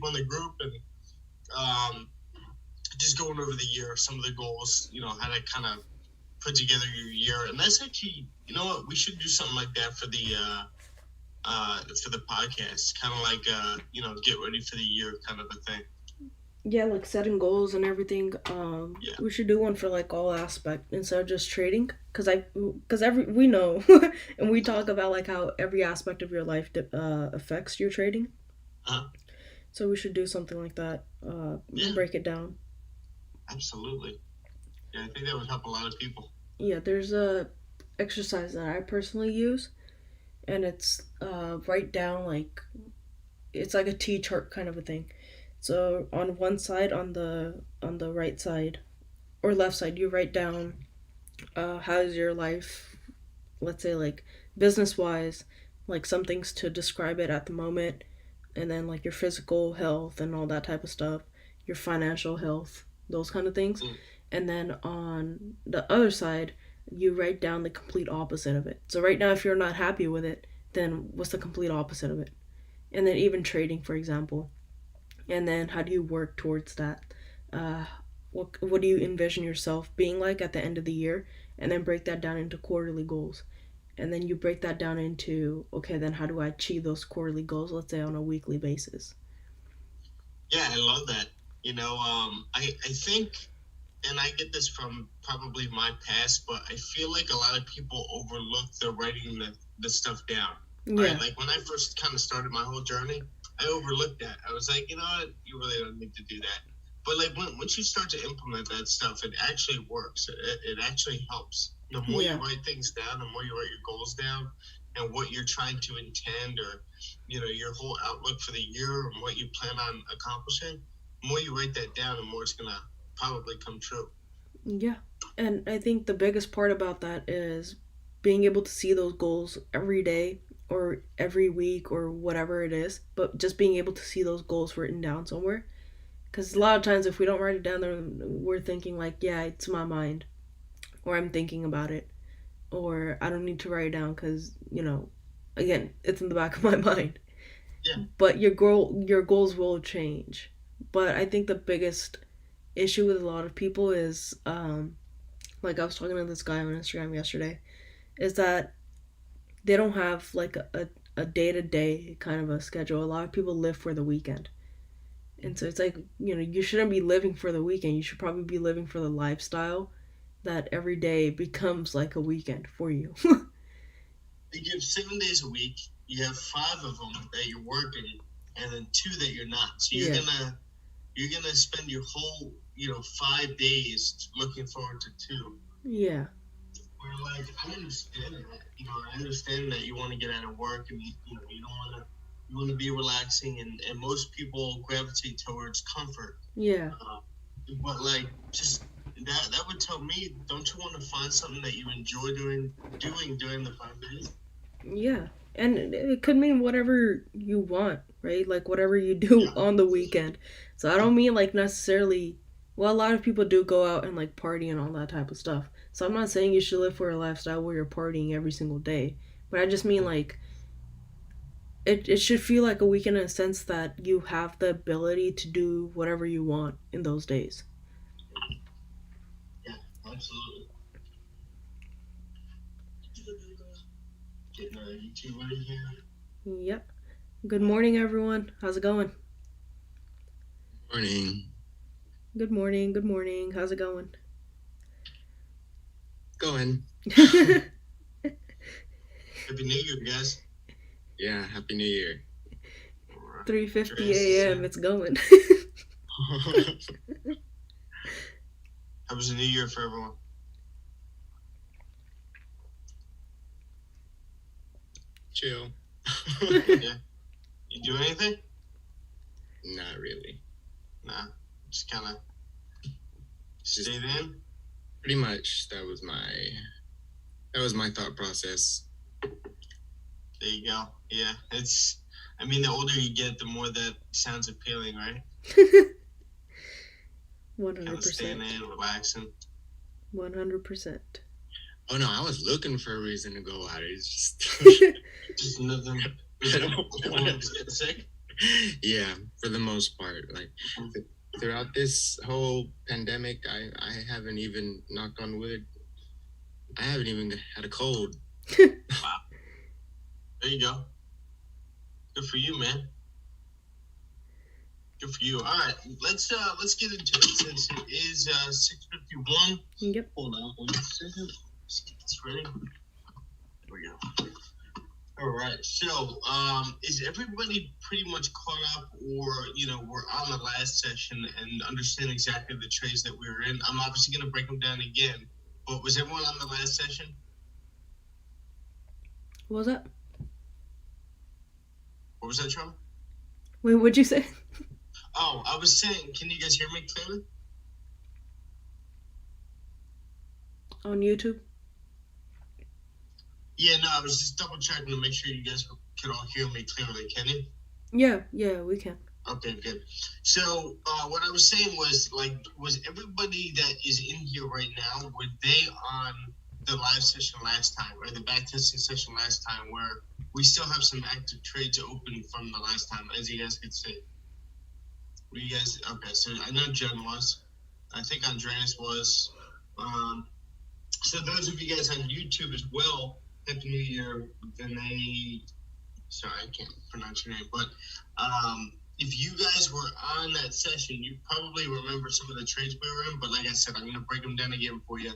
people in the group and just going over the year, some of the goals, how to kind of put together your year. And that's actually, you know what, we should do something like that for the podcast, kind of like get ready for the year kind of a thing. Yeah, like setting goals and everything. Yeah. We should do one for like all aspect instead of just trading, because we know, and we talk about like how every aspect of your life affects your trading. Uh-huh. So we should do something like that. Break it down. Absolutely. Yeah, I think that would help a lot of people. Yeah, there's a exercise that I personally use, and it's write down like it's like a T chart kind of a thing. So on one side, on the right side or left side, you write down how's your life, let's say like business wise, like some things to describe it at the moment, and then like your physical health and all that type of stuff, your financial health, those kind of things. And then on the other side, you write down the complete opposite of it. So right now, if you're not happy with it, then what's the complete opposite of it? And then even trading, for example. And then how do you work towards that? What do you envision yourself being like at the end of the year? And then break that down into quarterly goals. And then you break that down into, okay, then how do I achieve those quarterly goals, let's say on a weekly basis? Yeah, I love that. I think, and I get this from probably my past, but I feel like a lot of people overlook the writing the stuff down. Yeah. Right? Like when I first kind of started my whole journey, I overlooked that. I was like, you know what, you really don't need to do that. But like once you start to implement that stuff, it actually works. It actually helps. The more you write things down, the more you write your goals down, and what you're trying to intend, or your whole outlook for the year and what you plan on accomplishing. The more you write that down, the more it's gonna probably come true. Yeah, and I think the biggest part about that is being able to see those goals every day or every week or whatever it is, but just being able to see those goals written down somewhere. Because a lot of times, if we don't write it down, then we're thinking like, yeah, it's my mind, or I'm thinking about it, or I don't need to write it down because again, it's in the back of my mind. Yeah. But your goals will change. But I think the biggest issue with a lot of people is, like I was talking to this guy on Instagram yesterday, is that they don't have like a day-to-day kind of a schedule. A lot of people live for the weekend. And so it's like, you shouldn't be living for the weekend. You should probably be living for the lifestyle that every day becomes like a weekend for you. You have 7 days a week. You have 5 of them that you're working, and then 2 that you're not. So you're gonna spend your whole 5 days looking forward to 2. Yeah. Where like I understand that. I understand that you want to get out of work and you want to be relaxing, and most people gravitate towards comfort. Yeah. But like just that would tell me, don't you want to find something that you enjoy doing during the 5 days? Yeah. And it could mean whatever you want, right? Like whatever you do on the weekend. So I don't mean like necessarily, well, a lot of people do go out and like party and all that type of stuff. So I'm not saying you should live for a lifestyle where you're partying every single day. But I just mean like it should feel like a weekend in a sense that you have the ability to do whatever you want in those days. Yeah, absolutely. Getting our YouTube ready here. Yep. Good morning, everyone. How's it going? Morning. Good morning. Good morning. How's it going? Going. Happy New Year, guys. Yeah, Happy New Year. 3:50 a.m. It's going. How was the New Year for everyone? Chill. Yeah. You do anything? Not really. Nah. Just kind of stayed in? Pretty much. That was my thought process. There you go. Yeah. The older you get, the more that sounds appealing, right? 100%. Kind of staying in, relaxing. 100%. Oh no, I was looking for a reason to go out. It's just nothing. Was it get sick? Yeah, for the most part. Like throughout this whole pandemic, I haven't even, knocked on wood, I haven't even had a cold. Wow. There you go. Good for you, man. Good for you. All right, let's get into it since it is 6:51. Yep. Hold on 1 second. Let's get this ready. There we go. All right. So, is everybody pretty much caught up, or we're on the last session and understand exactly the trades that we were in? I'm obviously going to break them down again, but was everyone on the last session? What was that? What was that, Charlie? Wait, what'd you say? Oh, I was saying, can you guys hear me clearly? On YouTube? Yeah, no, I was just double checking to make sure you guys could all hear me clearly. Can you? Yeah, we can. Okay, good. So what I was saying was, was everybody that is in here right now, were they on the live session last time, or the back testing session last time, where we still have some active trades open from the last time, as you guys could see? Were you guys, okay, so I know Jen was. I think Andreas was. So those of you guys on YouTube as well, Happy New Year, Vinay. Sorry, I can't pronounce your name, but if you guys were on that session, you probably remember some of the trades we were in. But like I said, I'm going to break them down again for you.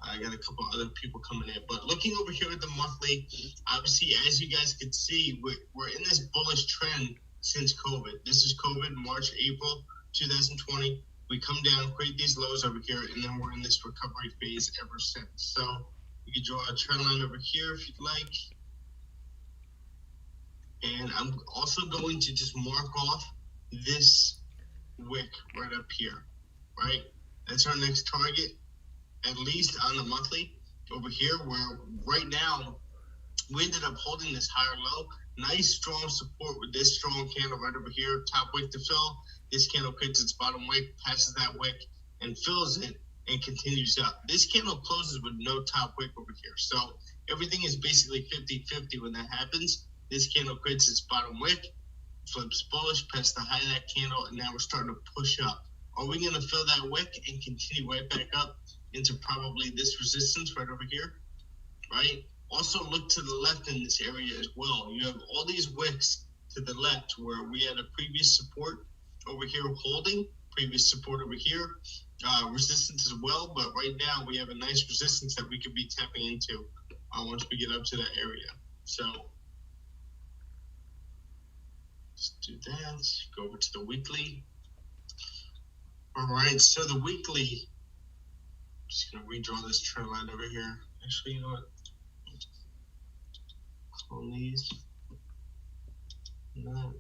I got a couple other people coming in. But looking over here at the monthly, obviously, as you guys can see, we're in this bullish trend since COVID. This is COVID, March, April 2020. We come down, create these lows over here, and then we're in this recovery phase ever since. So you can draw a trend line over here if you'd like. And I'm also going to just mark off this wick right up here, right? That's our next target, at least on the monthly over here, where right now we ended up holding this higher low. Nice strong support with this strong candle right over here, top wick to fill. This candle creates its bottom wick, passes that wick, and fills it and continues up. This candle closes with no top wick over here. So everything is basically 50-50 when that happens. This candle creates its bottom wick, flips bullish, past the high of that candle, and now we're starting to push up. Are we going to fill that wick and continue right back up into probably this resistance right over here, right? Also look to the left in this area as well. You have all these wicks to the left where we had a previous support over here holding, previous support over here, resistance as well, but right now we have a nice resistance that we could be tapping into once we get up to that area. So let's do that. Go over to the weekly. All right, so the weekly, I'm just going to redraw this trend line over here. Actually, you know what? Clone these. No.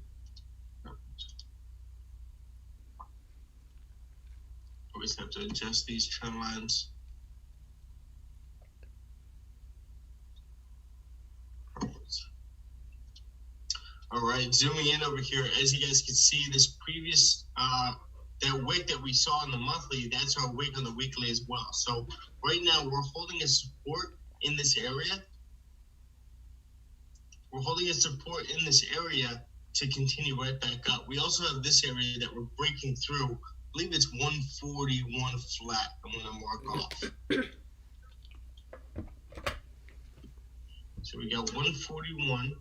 Always have to adjust these trend lines. All right, zooming in over here, as you guys can see, this previous, that wick that we saw in the monthly, that's our wick on the weekly as well. So right now we're holding a support in this area. We're holding a support in this area to continue right back up. We also have this area that we're breaking through. I believe it's 141 flat. I'm going to mark off. So we got 141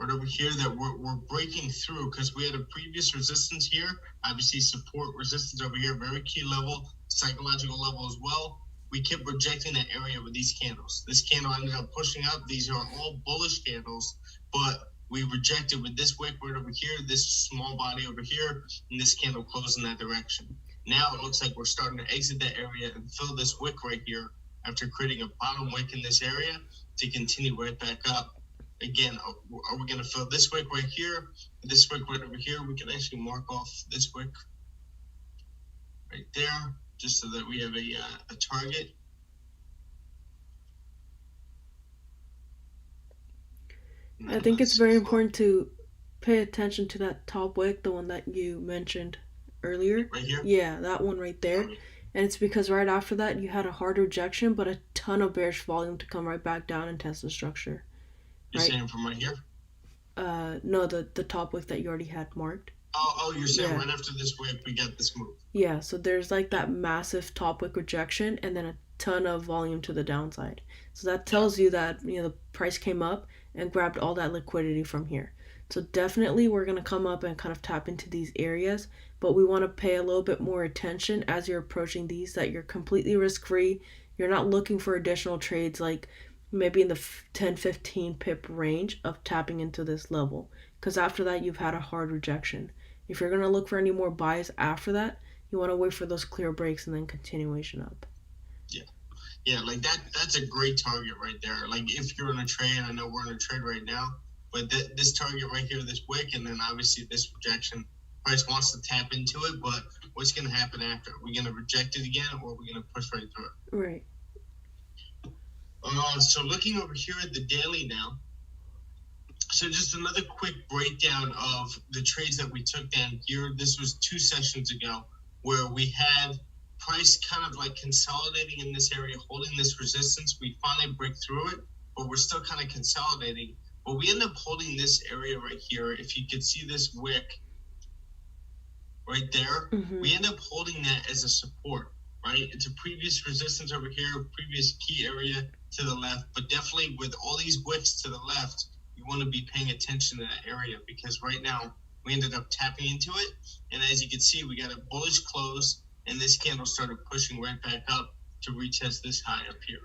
right over here that we're breaking through because we had a previous resistance here. Obviously support resistance over here, very key level, psychological level as well. We kept rejecting that area with these candles. This candle ended up pushing up. These are all bullish candles, but we rejected with this wick right over here, this small body over here, and this candle closed in that direction. Now it looks like we're starting to exit that area and fill this wick right here after creating a bottom wick in this area to continue right back up. Again, are we going to fill this wick right here, this wick right over here? We can actually mark off this wick right there, just so that we have a target. I think it's very important to pay attention to that top wick, the one that you mentioned earlier. Right here? Yeah, that one right there. And it's because right after that you had a hard rejection, but a ton of bearish volume to come right back down and test the structure. You're saying from right here? No, the top wick that you already had marked. Oh, you're saying Yeah. right after this wick, we got this move. Yeah, so there's like that massive top wick rejection and then a ton of volume to the downside. So that tells you that, the price came up and grabbed all that liquidity from here. So definitely we're going to come up and kind of tap into these areas, but we want to pay a little bit more attention as you're approaching these, that you're completely risk-free. You're not looking for additional trades like maybe in the 10-15 pip range of tapping into this level, because after that you've had a hard rejection. If you're going to look for any more buys after that, you want to wait for those clear breaks and then continuation up. Yeah, like that's a great target right there. Like if you're in a trade, I know we're in a trade right now, but this target right here, this wick, and then obviously this rejection, price wants to tap into it, but what's going to happen after? Are we going to reject it again, or are we going to push right through it? Right. So looking over here at the daily now, so just another quick breakdown of the trades that we took down here. This was 2 sessions ago where we had price kind of like consolidating in this area, holding this resistance. We finally break through it, but we're still kind of consolidating. But we end up holding this area right here. If you could see this wick right there, we end up holding that as a support, right? It's a previous resistance over here, previous key area to the left, but definitely with all these wicks to the left, you want to be paying attention to that area because right now we ended up tapping into it. And as you can see, we got a bullish close and this candle started pushing right back up to retest this high up here,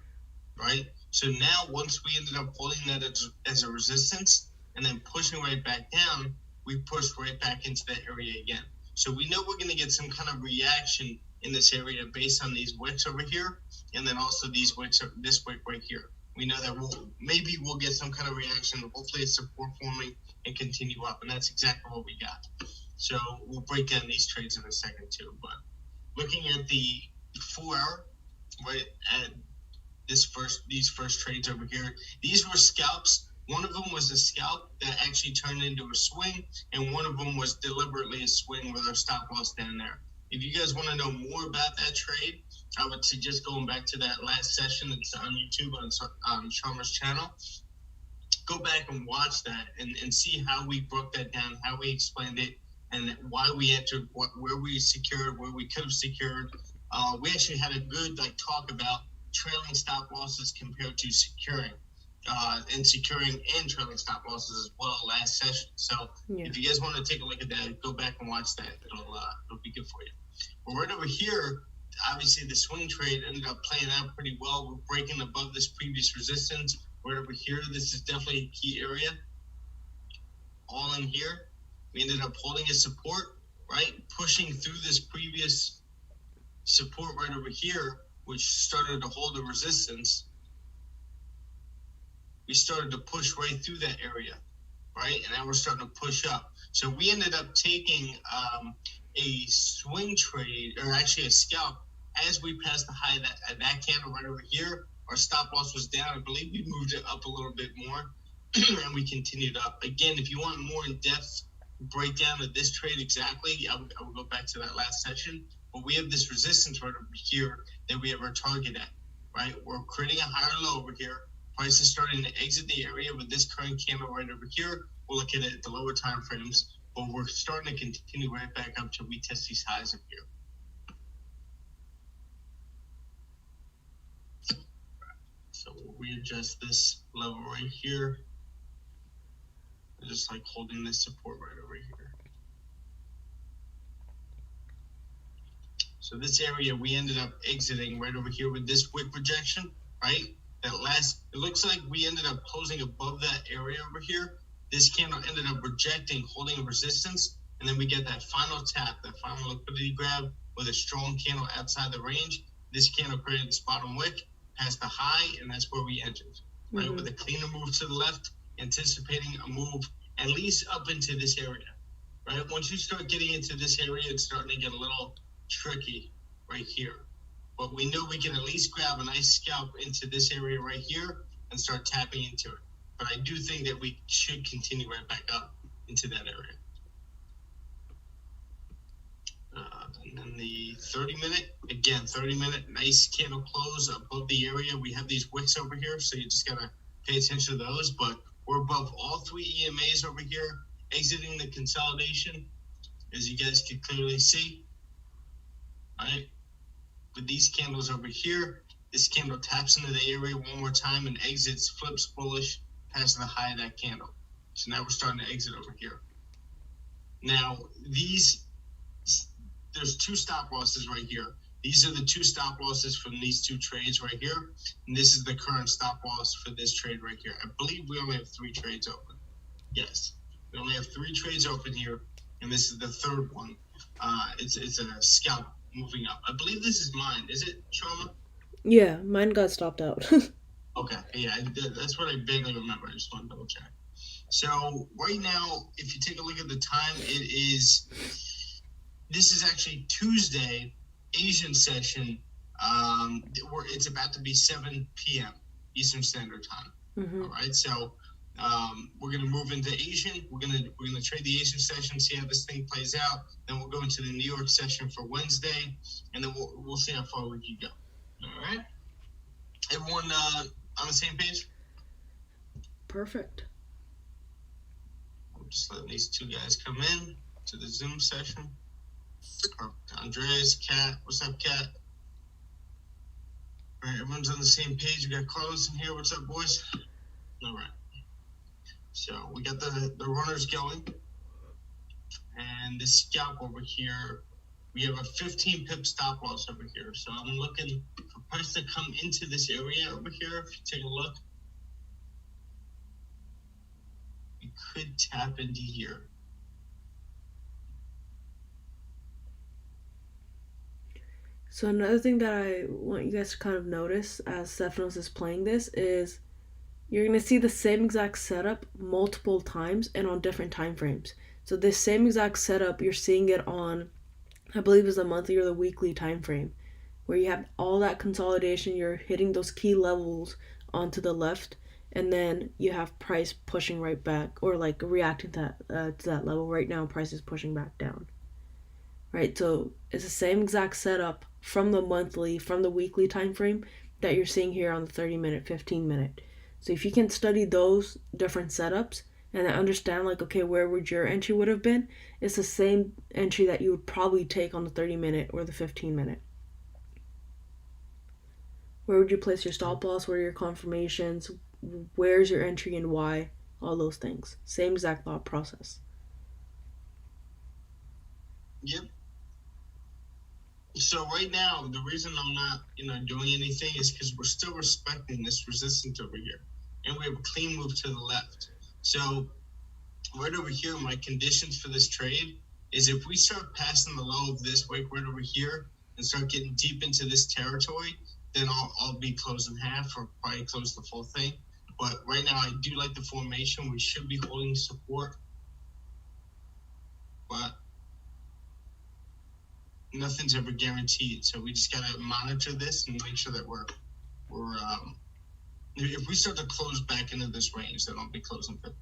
right? So now once we ended up holding that as a resistance and then pushing right back down, we pushed right back into that area again. So we know we're going to get some kind of reaction in this area based on these wicks over here and then also these wicks, this wick right here. We know that we'll get some kind of reaction. Hopefully it's support forming and continue up. And that's exactly what we got. So we'll break down these trades in a second too. But looking at the 4 hour, right at these first trades over here, these were scalps. One of them was a scalp that actually turned into a swing. And one of them was deliberately a swing with our stop loss down there. If you guys want to know more about that trade, I would suggest going back to that last session. It's on YouTube on Sharma's channel. Go back and watch that and see how we broke that down, how we explained it, and why we entered, where we secured, where we could have secured. We actually had a good talk about trailing stop losses compared to securing, and securing and trailing stop losses as well last session. So if you guys want to take a look at that, go back and watch that. It'll be good for you. But right over here, obviously the swing trade ended up playing out pretty well. We're breaking above this previous resistance. Right over here, this is definitely a key area. All in here, we ended up holding a support, right? Pushing through this previous support right over here, which started to hold a resistance. We started to push right through that area, right? And now we're starting to push up. So we ended up taking a swing trade, or actually a scalp, as we passed the high of that candle right over here. Our stop loss was down. I believe we moved it up a little bit more, and we continued up. Again, if you want more in-depth breakdown of this trade exactly, I would go back to that last session. But we have this resistance right over here that we have our target at, right? We're creating a higher low over here. Price is starting to exit the area with this current candle right over here. We'll look at it at the lower time frames, but we're starting to continue right back up till we test these highs up here. So we'll readjust this level right here. Just like holding this support right over here. So this area we ended up exiting right over here with this wick rejection, right? It looks like we ended up closing above that area over here. This candle ended up rejecting, holding a resistance, and then we get that final tap, that final liquidity grab with a strong candle outside the range. This candle created this bottom wick, past the high, and that's where we entered, right? With a cleaner move to the left, anticipating a move at least up into this area, right? Once you start getting into this area, it's starting to get a little tricky right here. But we know we can at least grab a nice scalp into this area right here and start tapping into it. But I do think that we should continue right back up into that area. And then the 30-minute, again, 30-minute, nice candle close above the area. We have these wicks over here, so you just got to pay attention to those. But We're above all three EMAs over here, exiting the consolidation, as you guys can clearly see. All right, with these candles over here, this candle taps into the area one more time and exits, flips bullish past the high of that candle. So now we're starting to exit over here. Now, there's two stop losses right here. These are the two stop losses from these two trades right here. And this is the current stop loss for this trade right here. I believe we only have 3 trades open. Yes, we only have 3 trades open here. And this is the third one. It's a scalp moving up. I believe this is mine. Is it, Sharma? Yeah, mine got stopped out. Okay, yeah, that's what I vaguely remember. I just want to double check. So right now, if you take a look at the time, this is actually Tuesday, Asian session. It's about to be 7 p.m. Eastern Standard Time. Mm-hmm. All right, so we're gonna move into Asian. We're gonna trade the Asian session, see how this thing plays out. Then we'll go into the New York session for Wednesday, and then we'll see how far we can go. All right, everyone on the same page? Perfect. I'm just letting these two guys come in to the Zoom session. Andreas, Kat, what's up, Kat? All right, everyone's on the same page. We got Carlos in here. What's up, boys? All right. So we got the runners going. And this scalp over here, we have a 15 pip stop loss over here. So I'm looking for price to come into this area over here. If you take a look, we could tap into here. So another thing that I want you guys to kind of notice as Stefanos is playing this is you're going to see the same exact setup multiple times and on different time frames. So this same exact setup, you're seeing it on, I believe is the monthly or the weekly time frame, where you have all that consolidation, you're hitting those key levels onto the left, and then you have price pushing right back, or like reacting to that level. Right now, price is pushing back down. Right, so it's the same exact setup from the monthly, from the weekly time frame that you're seeing here on the 30-minute, 15-minute. So if you can study those different setups and understand, like, okay, where would your entry would have been, it's the same entry that you would probably take on the 30-minute or the 15-minute. Where would you place your stop loss? Where are your confirmations? Where's your entry and why? All those things. Same exact thought process. Yep. So right now, the reason I'm not, doing anything is because we're still respecting this resistance over here, and we have a clean move to the left. So right over here, my conditions for this trade is if we start passing the low of this wick right over here and start getting deep into this territory, then I'll be closing half or probably close the full thing. But right now, I do like the formation. We should be holding support, but nothing's ever guaranteed, so we just gotta monitor this and make sure that we're if we start to close back into this range, then I'll be closing 50.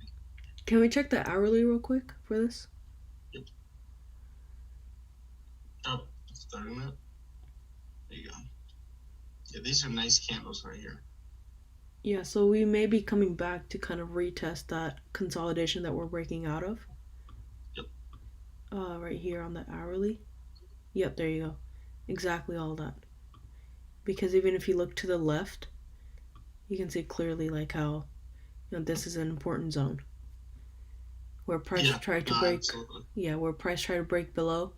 Can we check the hourly real quick for this? Yep. Oh, starting that. There you go. Yeah, these are nice candles right here. Yeah, so we may be coming back to kind of retest that consolidation that we're breaking out of. Yep. Right here on the hourly. Yep, there you go. Exactly all that. Because even if you look to the left, you can see clearly like how, this is an important zone. Where price tried to break. Absolutely. Yeah, where price tried to break below,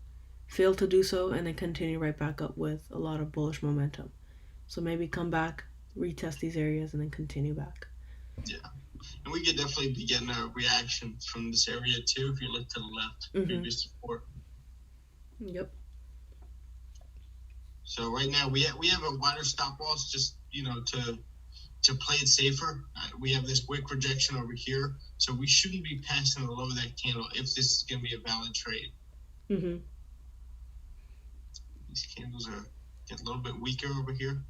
failed to do so, and then continue right back up with a lot of bullish momentum. So maybe come back, retest these areas, and then continue back. Yeah. And we could definitely be getting a reaction from this area too if you look to the left. Previous support. Yep. So right now we have a wider stop loss just to play it safer. We have this wick rejection over here, so we shouldn't be passing the low of that candle if this is going to be a valid trade. Mm-hmm. These candles are getting a little bit weaker over here.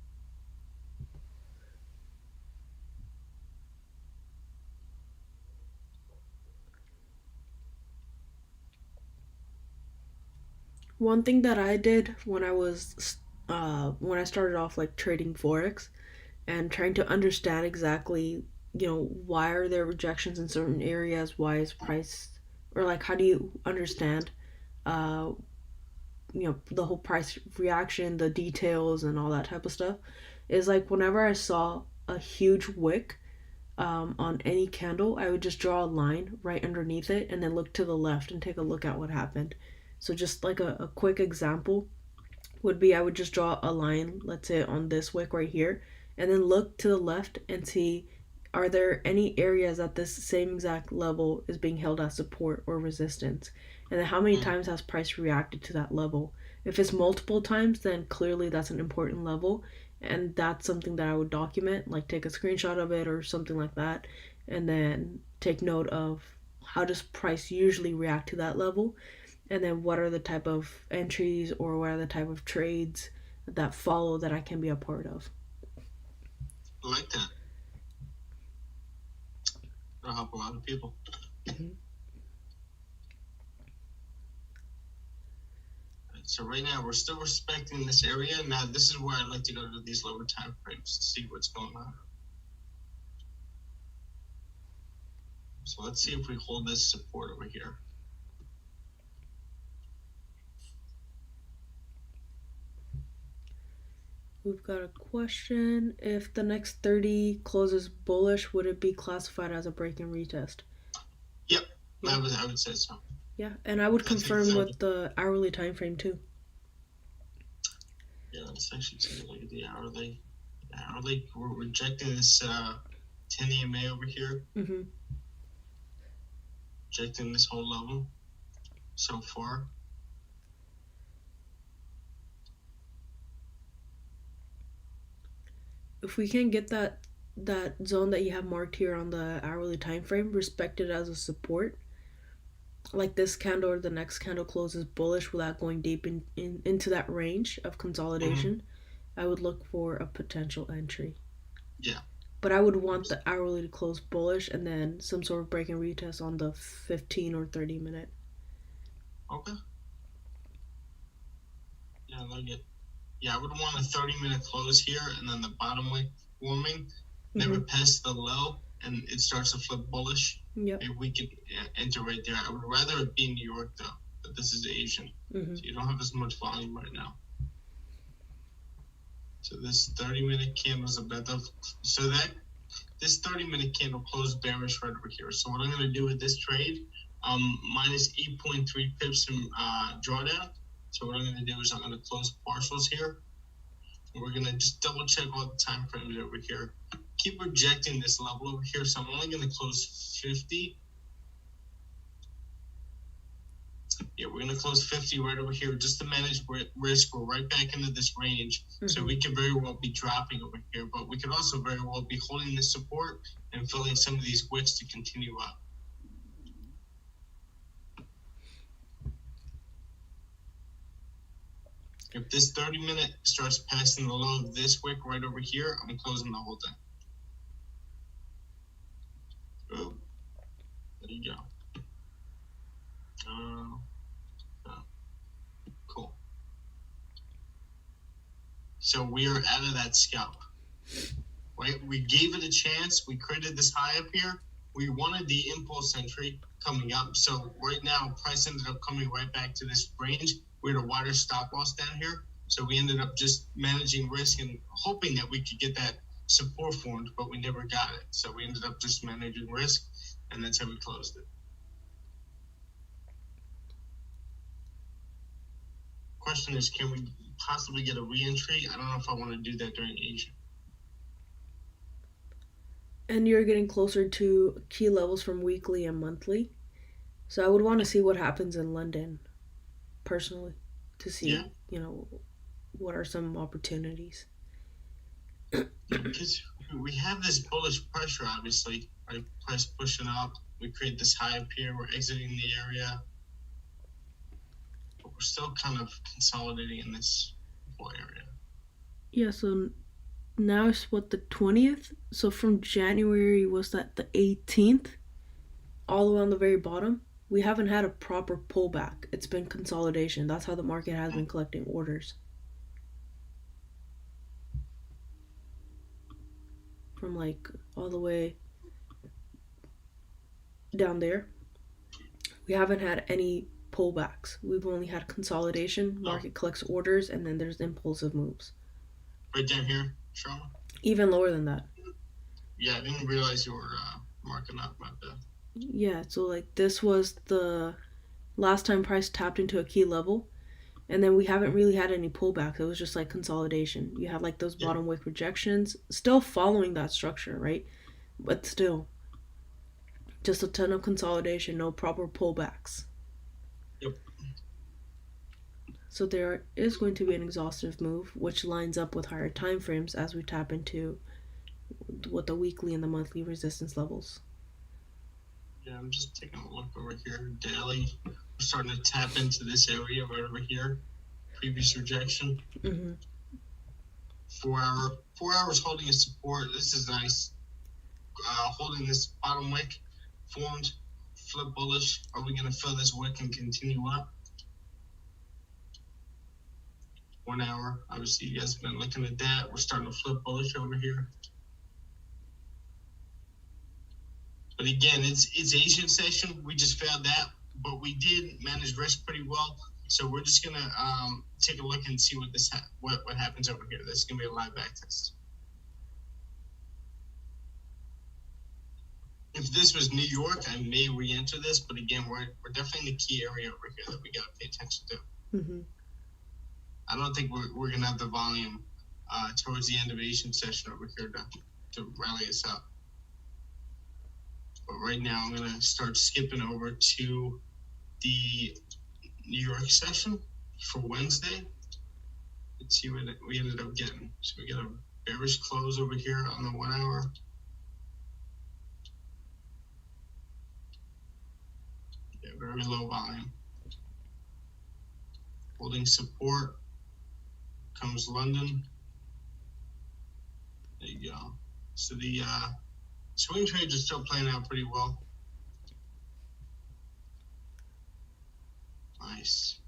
One thing that I did when I started off like trading Forex and trying to understand exactly why are there rejections in certain areas? Why is price, or like, how do you understand, uh, the whole price reaction, the details, and all that type of stuff? Is like whenever I saw a huge wick on any candle, I would just draw a line right underneath it and then look to the left and take a look at what happened. So, just like a quick example would be I would just draw a line, let's say on this wick right here, and then look to the left and see, are there any areas at this same exact level is being held as support or resistance? And then how many Mm. times has price reacted to that level? If it's multiple times, then clearly that's an important level. And that's something that I would document, like take a screenshot of it or something like that, and then take note of how does price usually react to that level, and then what are the type of entries or what are the type of trades that follow that I can be a part of. I like that. That'll help a lot of people. Mm-hmm. So right now we're still respecting this area. Now this is where I like to go to these lower time frames to see what's going on. So let's see if we hold this support over here. We've got a question. If the next 30 closes bullish, would it be classified as a break and retest? Yep, yeah. I would say so. Yeah, and I would confirm with the hourly time frame too. Yeah, let's actually take a look at the hourly. Hourly, we're rejecting this 10 EMA over here. Mm-hmm. Rejecting this whole level so far. If we can get that zone that you have marked here on the hourly time frame respected as a support, like this candle or the next candle closes bullish without going deep into that range of consolidation, I would look for a potential entry. Yeah. But I would want the hourly to close bullish and then some sort of break and retest on the 15 or 30 minute. Okay. Yeah, I like it. Yeah, I would want a 30-minute close here, and then the bottom wick forming, never past the low, and it starts to flip bullish. Yep. Maybe we could enter right there. I would rather it be New York, though, but this is Asian. So you don't have as much volume right now. So this 30-minute candle is a better. So that this 30-minute candle closed bearish right over here. So what I'm going to do with this trade, minus 8.3 pips in drawdown. So what I'm going to do is I'm going to close partials here. And we're going to just double check all the time frames over here. Keep rejecting this level over here. So I'm only going to close 50. Yeah, we're going to close 50 right over here just to manage risk. We're right back into this range. So we can very well be dropping over here, but we could also very well be holding this support and filling some of these wicks to continue up. If this 30-minute starts passing the low of this wick right over here, I'm closing the whole thing. Oh, there you go. Cool. So we are out of that scalp, right? We gave it a chance. We created this high up here. We wanted the impulse entry coming up. So right now, price ended up coming right back to this range. We had a wider stop loss down here. So we ended up just managing risk and hoping that we could get that support formed, but we never got it. So we ended up just managing risk, and that's how we closed it. Question is, can we possibly get a re-entry? I don't know if I want to do that during Asia. And you're getting closer to key levels from weekly and monthly. So I would want to see what happens in London, personally, to see, what are some opportunities. Because we have this bullish pressure, obviously, right? Price pushing up. We create this high up here. We're exiting the area. But we're still kind of consolidating in this whole area. Yeah, so now it's what, the 20th? So from January, was that the 18th? All the way on the very bottom? We haven't had a proper pullback. It's been consolidation. That's how the market has been collecting orders. From like all the way down there, we haven't had any pullbacks. We've only had consolidation, market collects orders, and then there's impulsive moves. Right down here, Sharma? Even lower than that. Yeah, I didn't realize you were marking up about that. Yeah, so like this was the last time price tapped into a key level, and then we haven't really had any pullback. It was just like consolidation. You had like those bottom wick rejections, still following that structure, right? But still, just a ton of consolidation, no proper pullbacks. Yep. So there is going to be an exhaustive move, which lines up with higher time frames as we tap into what the weekly and the monthly resistance levels. Yeah, I'm just taking a look over here. Daily, we're starting to tap into this area right over here. Previous rejection. Mm-hmm. 4 hours holding a support. This is nice. Holding this bottom wick formed, flip bullish. Are we going to fill this wick and continue up? 1 hour. Obviously, you guys have been looking at that. We're starting to flip bullish over here. But again, it's Asian session. We just failed that, but we did manage risk pretty well. So we're just gonna take a look and see what happens over here. This is gonna be a live back test. If this was New York, I may re-enter this, but again, we're definitely in the key area over here that we gotta pay attention to. Mm-hmm. I don't think we're gonna have the volume towards the end of Asian session over here to rally us up. But right now, I'm gonna start skipping over to the New York session for Wednesday. Let's see what we ended up getting. So we got a bearish close over here on the 1 hour. Yeah, very low volume. Holding support. Comes London. There you go. So the swing trades are still playing out pretty well. Nice.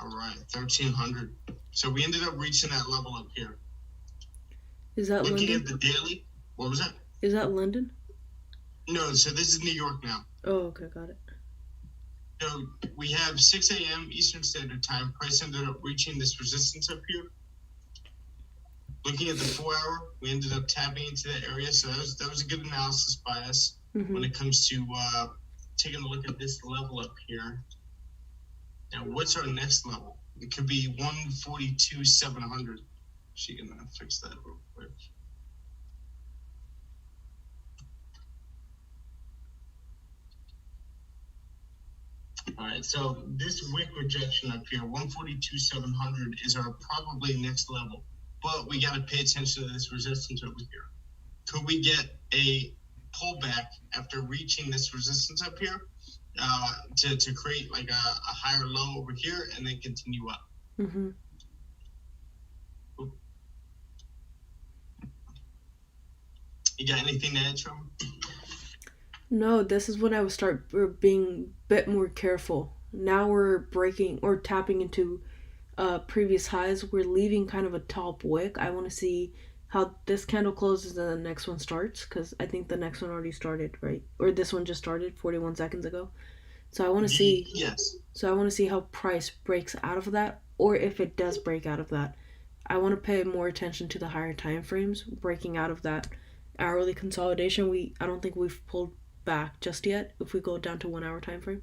All right, 1,300. So we ended up reaching that level up here. Is that Looking London? at the daily, what was that? Is that London? No, so this is New York now. Oh, okay, got it. So we have 6 a.m. Eastern Standard Time. Price ended up reaching this resistance up here. Looking at the 4 hour, we ended up tapping into that area. So that was a good analysis by us when it comes to taking a look at this level up here. Now, what's our next level? It could be 142,700. She can fix that real quick. All right, so this wick rejection up here, 142,700 is our probably next level. But we got to pay attention to this resistance over here. Could we get a pullback after reaching this resistance up here to create like a higher low over here and then continue up? Mm-hmm. You got anything to add, Trump? No, this is when I would start being a bit more careful. Now we're breaking or tapping into previous highs. We're leaving kind of a top wick. I want to see how this candle closes and the next one starts, because I think the next one already started, right? Or this one just started 41 seconds ago. So I want to see. Yes. So I want to see how price breaks out of that, or if it does break out of that. I want to pay more attention to the higher time frames breaking out of that hourly consolidation. I don't think we've pulled back just yet. If we go down to 1 hour time frame.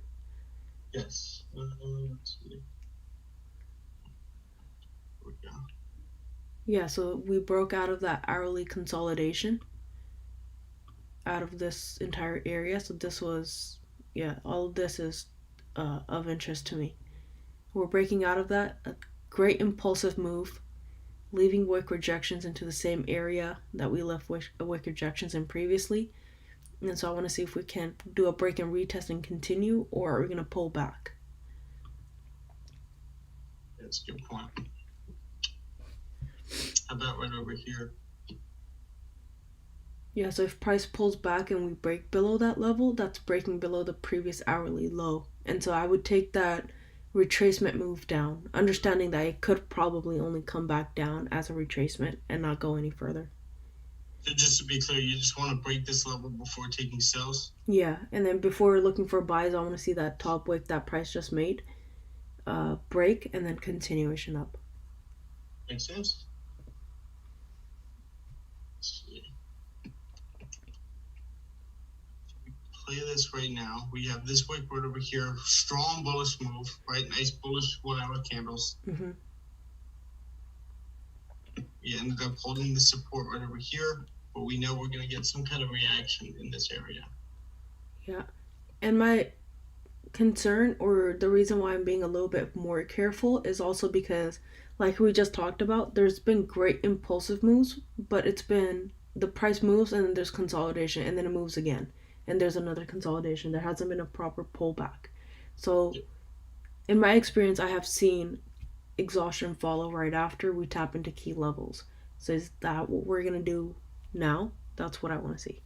Yes. Let's see. Yeah, so we broke out of that hourly consolidation out of this entire area. So this was, all of this is of interest to me. We're breaking out of that. A great impulsive move, leaving wick rejections into the same area that we left wick rejections in previously. And so I want to see if we can do a break and retest and continue, or are we going to pull back? That's a good point. How about right over here? Yeah, so if price pulls back and we break below that level, that's breaking below the previous hourly low. And so I would take that retracement move down, understanding that it could probably only come back down as a retracement and not go any further. So just to be clear, you just want to break this level before taking sells? Yeah, and then before looking for buys, I want to see that top wick that price just made break and then continuation up. Makes sense? Let's see. Play this right now. We have this wick right over here. Strong bullish move, right? Nice bullish 1 hour candles. Mm-hmm. We ended up holding the support right over here, but we know we're going to get some kind of reaction in this area. Yeah. And my concern, or the reason why I'm being a little bit more careful, is also because, like we just talked about, there's been great impulsive moves, but it's been the price moves and then there's consolidation and then it moves again and there's another consolidation. There hasn't been a proper pullback. So in my experience, I have seen exhaustion follow right after we tap into key levels. So is that what we're gonna do now? That's what I want to see.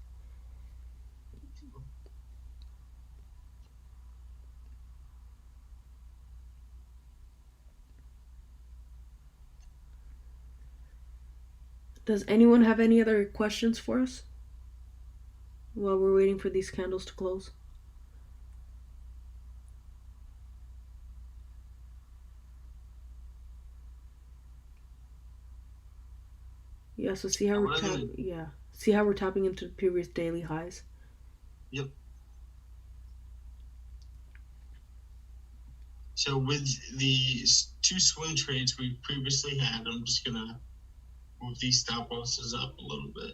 Does anyone have any other questions for us while we're waiting for these candles to close? Yeah, so see how see how we're tapping into the previous daily highs. Yep. So with the 2 swing trades we previously had, I'm just gonna move these stop losses up a little bit.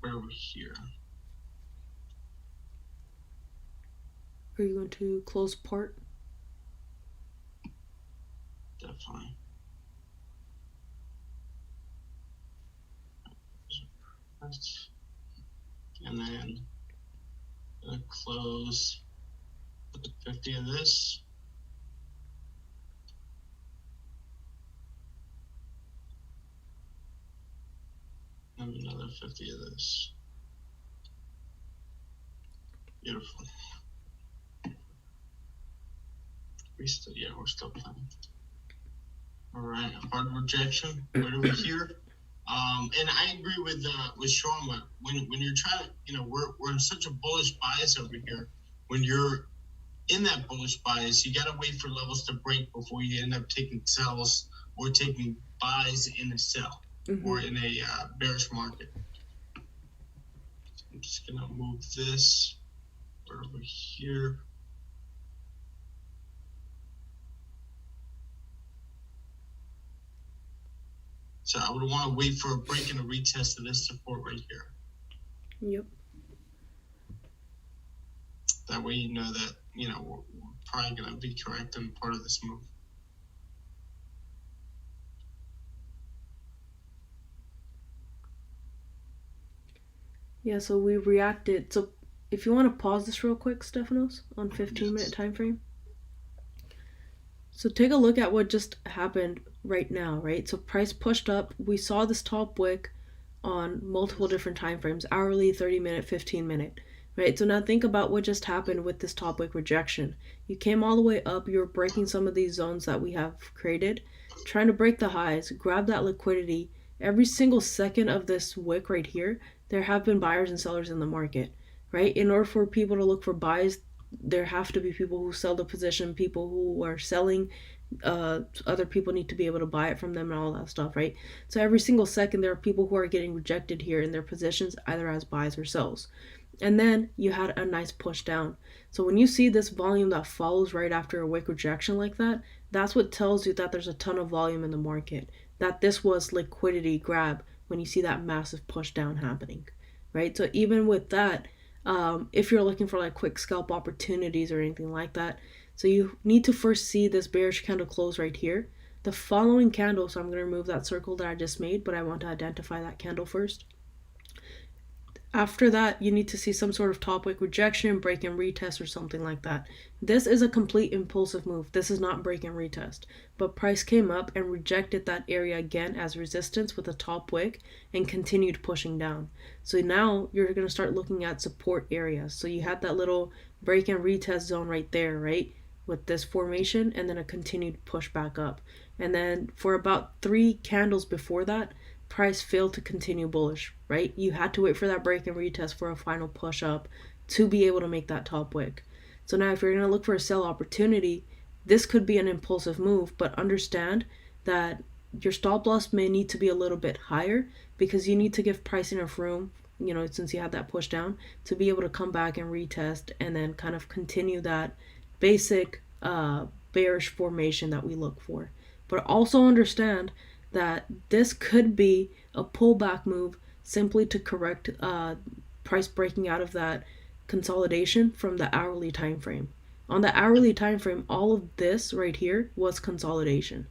Right over here. Are you going to close part? Definitely. And then close 50 of this. And another 50 of this. Beautiful. We're still playing. All right, hard rejection right over here. And I agree with Sharma. When you're trying to, we're in such a bullish bias over here. When you're in that bullish bias, you got to wait for levels to break before you end up taking sells or taking buys in a sell or in a bearish market. I'm just gonna move this right over here. So I would want to wait for a break and a retest of this support right here. Yep. That way you know that, we're probably going to be correct in part of this move. Yeah, so we reacted. So if you want to pause this real quick, Stefanos, on 15-minute time frame. So take a look at what just happened right now, right? So price pushed up. We saw this top wick on multiple different time frames, hourly, 30-minute, 15-minute, right? So now think about what just happened with this top wick rejection. You came all the way up. You're breaking some of these zones that we have created, trying to break the highs, grab that liquidity. Every single second of this wick right here, there have been buyers and sellers in the market, right? In order for people to look for buys, there have to be people who sell the position, people who are selling, other people need to be able to buy it from them and all that stuff, right? So every single second there are people who are getting rejected here in their positions, either as buys or sells. And then you had a nice push down. So when you see this volume that follows right after a wick rejection like that, that's what tells you that there's a ton of volume in the market, that this was liquidity grab when you see that massive push down happening, right? So even with that, if you're looking for like quick scalp opportunities or anything like that, so you need to first see this bearish candle close right here. The following candle, so I'm going to remove that circle that I just made, but I want to identify that candle first. After that, you need to see some sort of top wick rejection, break and retest, or something like that. This is a complete impulsive move. This is not break and retest. But price came up and rejected that area again as resistance with a top wick and continued pushing down. So now you're going to start looking at support areas. So you had that little break and retest zone right there, right? With this formation and then a continued push back up. And then for about 3 candles before that, price failed to continue bullish, right? You had to wait for that break and retest for a final push up to be able to make that top wick. So now if you're going to look for a sell opportunity, this could be an impulsive move, but understand that your stop loss may need to be a little bit higher because you need to give price enough room, since you had that push down, to be able to come back and retest and then kind of continue that basic bearish formation that we look for. But also understand that this could be a pullback move simply to correct price breaking out of that consolidation from the hourly time frame. On the hourly time frame, all of this right here was consolidation.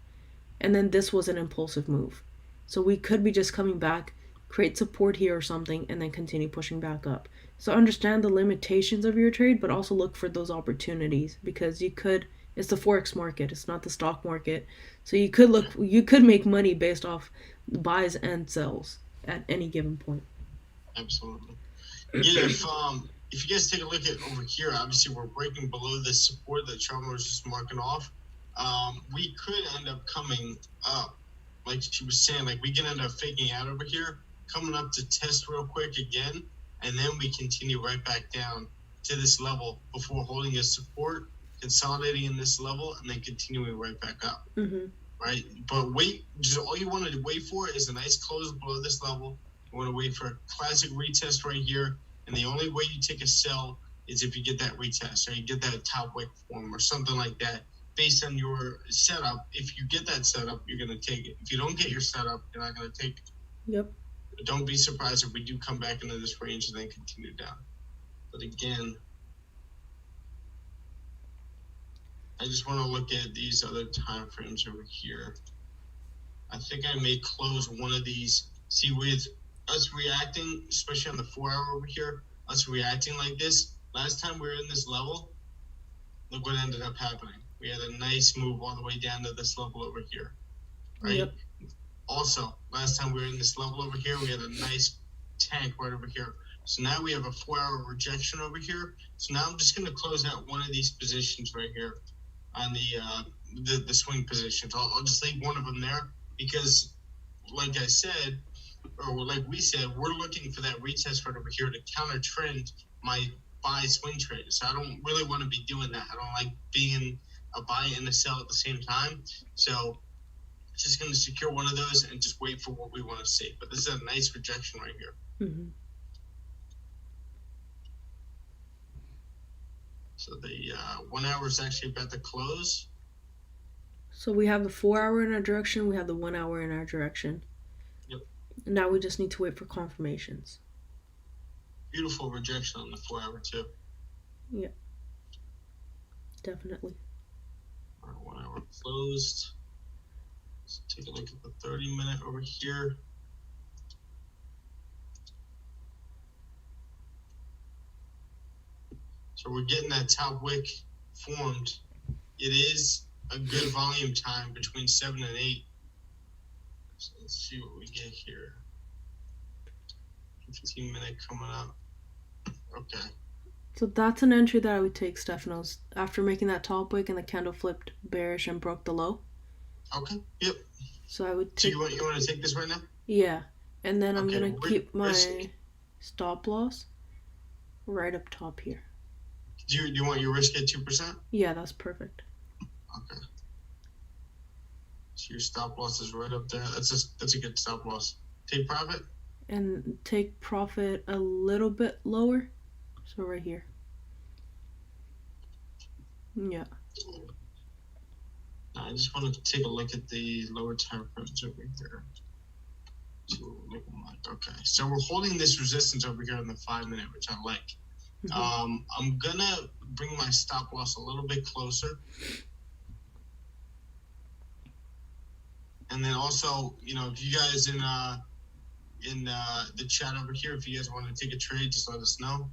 And then this was an impulsive move. So we could be just coming back, create support here or something, and then continue pushing back up. So understand the limitations of your trade, but also look for those opportunities because it's the forex market, it's not the stock market. So you could make money based off buys and sells at any given point. Absolutely. Yeah, if you guys take a look at over here, obviously we're breaking below this support that Sharma was just marking off. We could end up coming up, like she was saying, like we can end up faking out over here, coming up to test real quick again, and then we continue right back down to this level before holding a support, consolidating in this level, and then continuing right back up. Mm-hmm. Right? But just all you want to wait for is a nice close below this level. You want to wait for a classic retest right here, and the only way you take a sell is if you get that retest or you get that top wick form or something like that based on your setup. If you get that setup, you're going to take it. If you don't get your setup, you're not going to take it. Yep. But don't be surprised if we do come back into this range and then continue down. But again, I just want to look at these other time frames over here. I think I may close one of these. See, with us reacting, especially on the 4 hour over here, us reacting like this, last time we were in this level, look what ended up happening. We had a nice move all the way down to this level over here, right? Yep. Also, last time we were in this level over here, we had a nice tank right over here. So now we have a 4 hour rejection over here. So now I'm just going to close out one of these positions right here on the swing positions. I'll just leave one of them there because, like I said, or like we said, we're looking for that retest right over here to counter trend my buy swing trade. So I don't really want to be doing that. I don't like being a buy and a sell at the same time. So just going to secure one of those and just wait for what we want to see. But this is a nice rejection right here. Mm-hmm. So the 1 hour is actually about to close. So we have the 4 hour in our direction, we have the 1 hour in our direction. Yep. Now we just need to wait for confirmations. Beautiful rejection on the 4 hour too. Yeah. Definitely. All right, 1 hour closed. Let's take a look at the 30-minute over here. So we're getting that top wick formed. It is a good volume time between 7 and 8. So let's see what we get here. 15-minute coming up. Okay. So that's an entry that I would take, Stefanos, after making that top wick and the candle flipped bearish and broke the low. Okay. Yep. So I would So take. you want to take this right now? Yeah, and then I'm gonna keep my risk. stop loss right up top here. Do you want your risk at 2%? Yeah, that's perfect. Okay. So your stop loss is right up there. That's a good stop loss. Take profit? And take profit a little bit lower. So right here. Yeah. I just want to take a look at the lower time frames over here. See what we're looking like. Okay. So we're holding this resistance over here in the 5-minute, which I like. Mm-hmm. I'm gonna bring my stop loss a little bit closer. And then also, if you guys in the chat over here, if you guys want to take a trade, just let us know.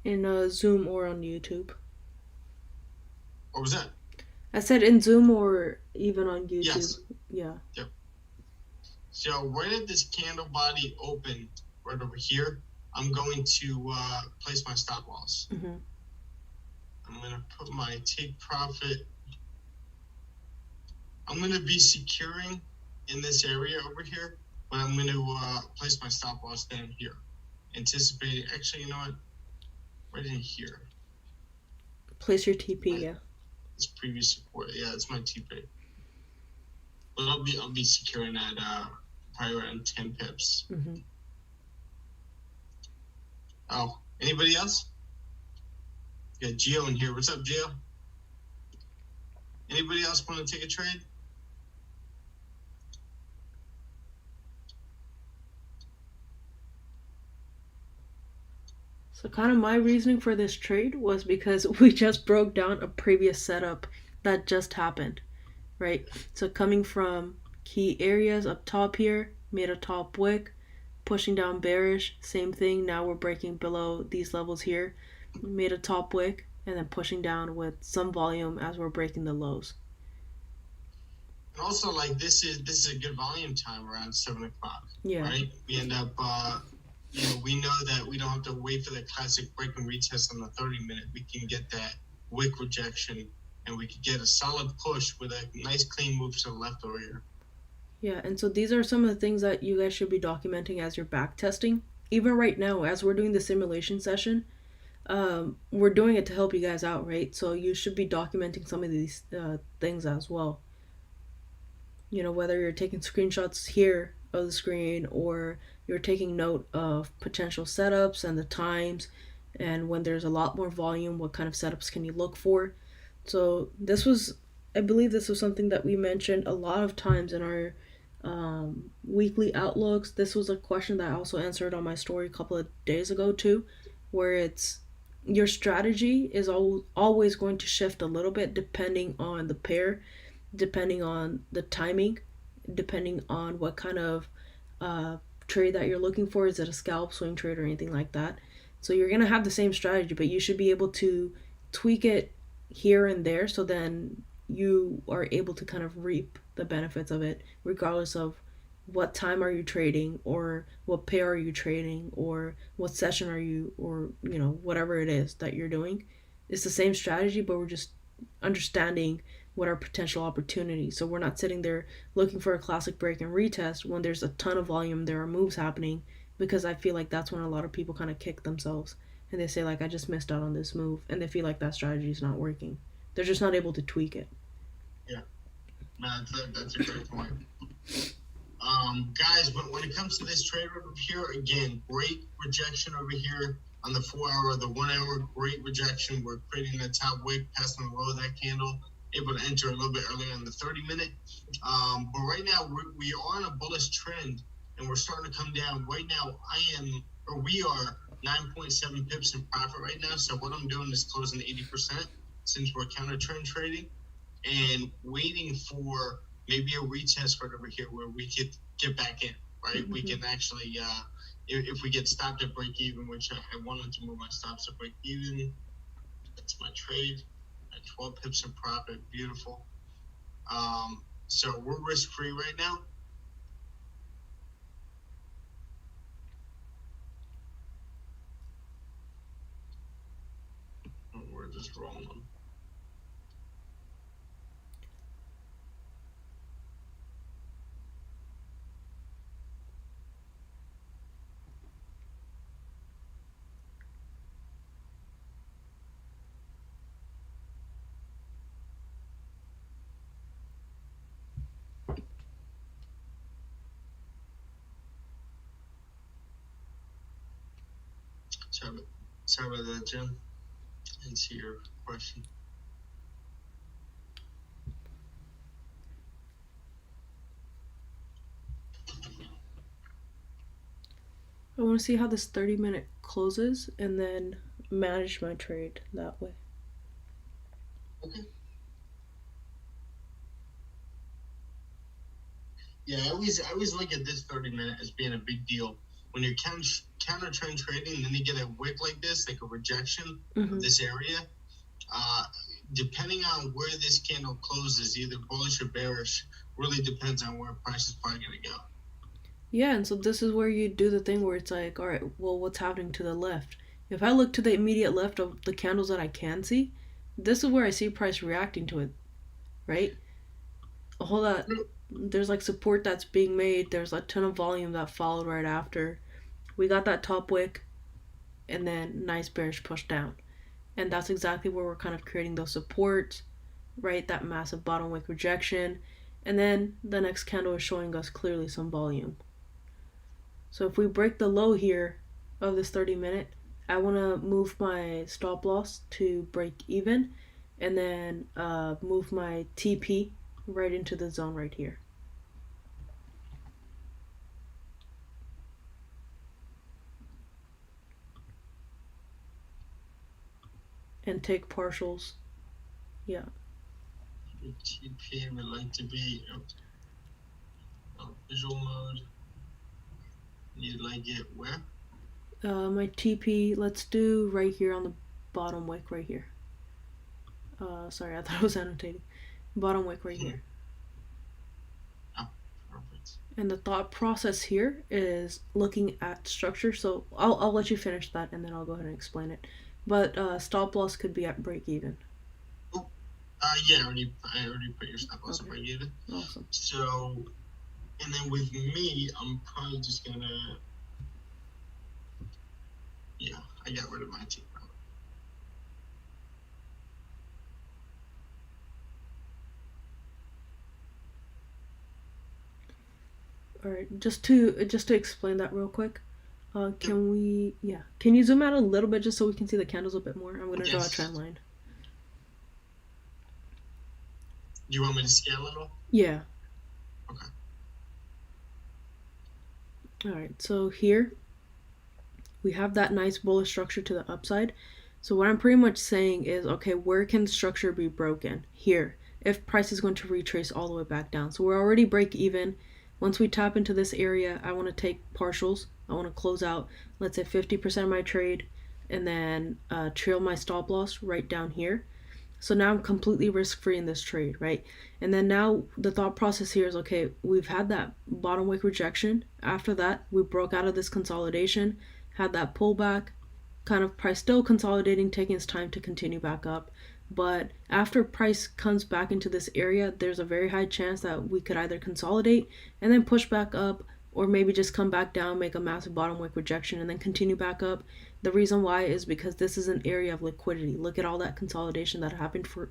In Zoom or on YouTube. What was that? I said in Zoom or even on YouTube. Yes. Yeah. Yep. So right at this candle body open right over here, I'm going to place my stop loss. Mm-hmm. I'm going to put my take profit. I'm going to be securing in this area over here, but I'm going to place my stop loss down here. Anticipating, actually, you know what? Right in here. Place your TP, yeah. This previous support, yeah, it's my TP. But I'll be securing that probably around 10 pips. Mm-hmm. Oh, anybody else? Got Gio in here. What's up, Gio? Anybody else want to take a trade? So kind of my reasoning for this trade was because we just broke down a previous setup that just happened, right? So coming from key areas up top here, made a top wick, pushing down bearish, same thing. Now we're breaking below these levels here, made a top wick, and then pushing down with some volume as we're breaking the lows. And also, like this is a good volume time around 7 o'clock. Yeah. Right. We end up, we know that we don't have to wait for the classic break and retest on the 30-minute. We can get that wick rejection, and we could get a solid push with a nice clean move to the left over here. Yeah, and so these are some of the things that you guys should be documenting as you're back testing. Even right now, as we're doing the simulation session, we're doing it to help you guys out, right? So you should be documenting some of these things as well. You know, whether you're taking screenshots here of the screen or you're taking note of potential setups and the times, and when there's a lot more volume, what kind of setups can you look for? So I believe this was something that we mentioned a lot of times in our weekly outlooks. This was a question that I also answered on my story a couple of days ago too, where it's your strategy is always going to shift a little bit depending on the pair, depending on the timing, depending on what kind of trade that you're looking for. Is it a scalp, swing trade, or anything like that? So you're going to have the same strategy, but you should be able to tweak it here and there, so then you are able to kind of reap the benefits of it regardless of what time are you trading, or what pair are you trading, or what session are you, or whatever it is that you're doing. It's the same strategy, but we're just understanding what are potential opportunities. So we're not sitting there looking for a classic break and retest when there's a ton of volume, there are moves happening, because I feel like that's when a lot of people kind of kick themselves and they say, like, I just missed out on this move, and they feel like that strategy is not working. They're just not able to tweak it. Yeah, no, that's a great point. Guys, when it comes to this trade over here, again, great rejection over here on the 4 hour, the 1 hour, great rejection. We're creating the top wick, passing the low of that candle, able to enter a little bit earlier in the 30-minute. But right now, we are on a bullish trend, and we're starting to come down. Right now, we are 9.7 pips in profit right now. So what I'm doing is closing 80% since we're counter trend trading and waiting for maybe a retest right over here where we could get back in, right? Mm-hmm. We can actually, if we get stopped at break even, which I wanted to move my stops at break even. That's my trade at 12 pips in profit. Beautiful. So we're risk free right now. We're just rolling. Sorry about that, Jim. I didn't see your question. I want to see how this 30-minute closes and then manage my trade that way. Okay. Yeah, I always look at this 30-minute as being a big deal. When you're counter trend trading, then you get a wick like this, like a rejection of this area. Depending on where this candle closes, either bullish or bearish, really depends on where price is probably going to go. Yeah, and so this is where you do the thing where it's like, all right, well, what's happening to the left? If I look to the immediate left of the candles that I can see, this is where I see price reacting to it, right? Hold on. there's like support that's being made. There's a ton of volume that followed right after. We got that top wick, and then nice bearish push down. And that's exactly where we're kind of creating those supports, right? That massive bottom wick rejection. And then the next candle is showing us clearly some volume. So if we break the low here of this 30-minute, I want to move my stop loss to break even, and then move my TP right into the zone right here. And take partials. Yeah. Your TP would like to be visual mode. You'd like it where? My TP, let's do right here on the bottom wick right here. Sorry, I thought I was annotating. Bottom wick right here. Oh, perfect. And the thought process here is looking at structure. So I'll let you finish that, and then I'll go ahead and explain it. But stop loss could be at break even. Oh, yeah, I already put your stop loss at break even. Awesome. So, and then with me, I'm probably just gonna, yeah, I got rid of my TP. All right, just to explain that real quick. Can you zoom out a little bit just so we can see the candles a bit more? I'm gonna draw a trend line. Do you want me to scale it all? Yeah. Okay. All right, so here we have that nice bullish structure to the upside. So what I'm pretty much saying is, okay, where can structure be broken? Here, if price is going to retrace all the way back down. So we're already break even. Once we tap into this area, I want to take partials. I want to close out, let's say 50% of my trade, and then trail my stop loss right down here. So now I'm completely risk-free in this trade, right? And then now the thought process here is, okay, we've had that bottom wick rejection. After that, we broke out of this consolidation, had that pullback, kind of price still consolidating, taking its time to continue back up. But after price comes back into this area, there's a very high chance that we could either consolidate and then push back up, or maybe just come back down, make a massive bottom wick rejection, and then continue back up. The reason why is because this is an area of liquidity. Look at all that consolidation that happened for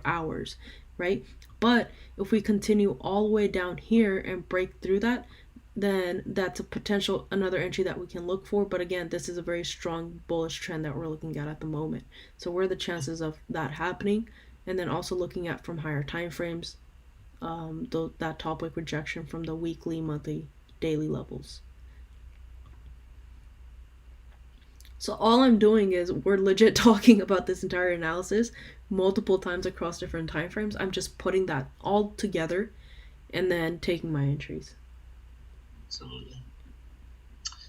hours, right? But if we continue all the way down here and break through that, then that's a potential another entry that we can look for. But again, this is a very strong bullish trend that we're looking at the moment. So where are the chances of that happening? And then also looking at from higher time frames, that top wick rejection from the weekly, monthly, daily levels. So all I'm doing is we're legit talking about this entire analysis multiple times across different time frames. I'm just putting that all together and then taking my entries. Absolutely.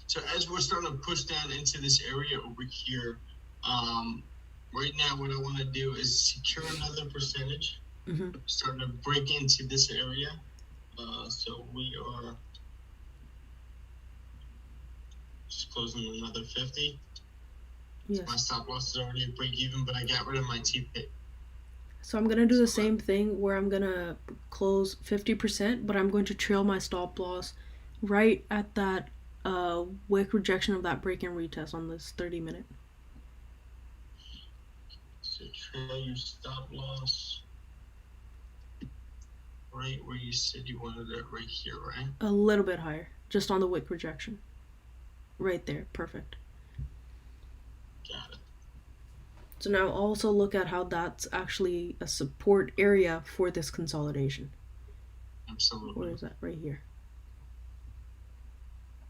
So as we're starting to push down into this area over here, right now what I want to do is secure another percentage. Mm-hmm. Starting to break into this area. So we are just closing another 50. Yes. My stop loss is already at break even, but I got rid of my TP. So I'm going to do the same thing where I'm going to close 50%, but I'm going to trail my stop loss right at that wick rejection of that break and retest on this 30-minute. So trail your stop loss right where you said you wanted it, right here, right? A little bit higher, just on the wick rejection. Right there, perfect. Got it. So now also look at how that's actually a support area for this consolidation. Absolutely. Where is that? Right here.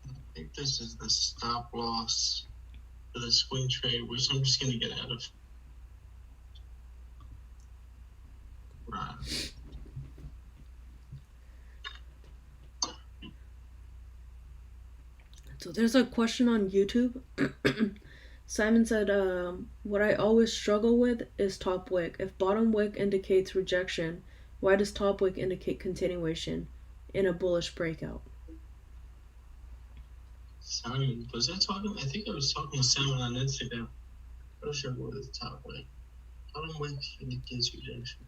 I think this is the stop loss for the swing trade, which I'm just going to get out of. Right. So there's a question on YouTube. Simon said, what I always struggle with is top wick. If bottom wick indicates rejection, why does top wick indicate continuation in a bullish breakout? Simon, was I talking? I think I was talking to Simon on Instagram. I'm not sure what is top wick. Bottom wick indicates rejection.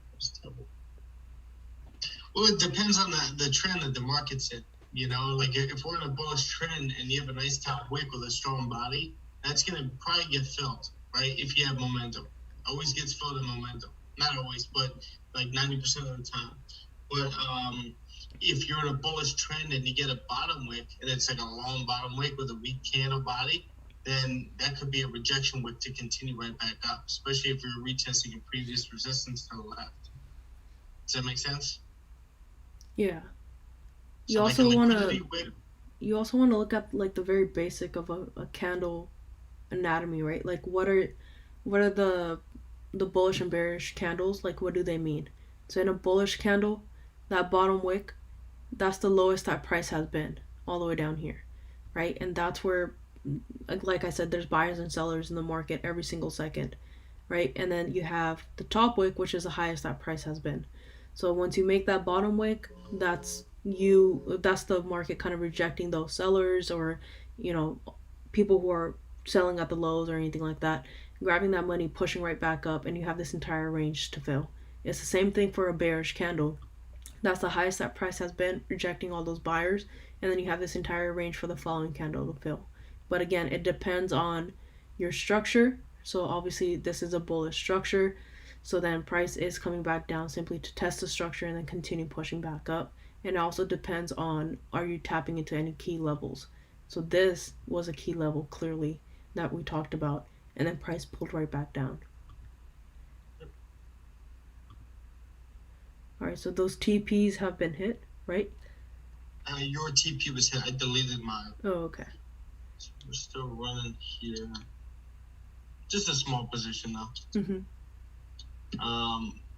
Well, it depends on the trend that the market's in. You know, like if we're in a bullish trend and you have a nice top wick with a strong body, that's going to probably get filled, right? If you have momentum. Always gets filled in momentum. Not always, but like 90% of the time. But if you're in a bullish trend and you get a bottom wick and it's like a long bottom wick with a weak candle body, then that could be a rejection wick to continue right back up, especially if you're retesting a previous resistance to the left. Does that make sense? Yeah. You So like a also want to liquidity wick. look at like the very basic of a candle anatomy, right? Like what are the bullish and bearish candles? Like what do they mean? So in a bullish candle, that bottom wick, that's the lowest that price has been all the way down here, right? And that's where, like I said, there's buyers and sellers in the market every single second, right? And then you have the top wick, which is the highest that price has been. So once you make that bottom wick, that's the market kind of rejecting those sellers, or you know people who are selling at the lows or anything like that, grabbing that money, pushing right back up, and you have this entire range to fill. It's the same thing for a bearish candle. That's the highest that price has been, rejecting all those buyers, and then you have this entire range for the following candle to fill. But again, it depends on your structure. So obviously this is a bullish structure. So then price is coming back down simply to test the structure and then continue pushing back up. And it also depends on, are you tapping into any key levels. So this was a key level clearly that we talked about, and then price pulled right back down. All right, so those TPs have been hit, right? Your TP was hit. I deleted mine. Oh, okay. So we're still running here. Just a small position though.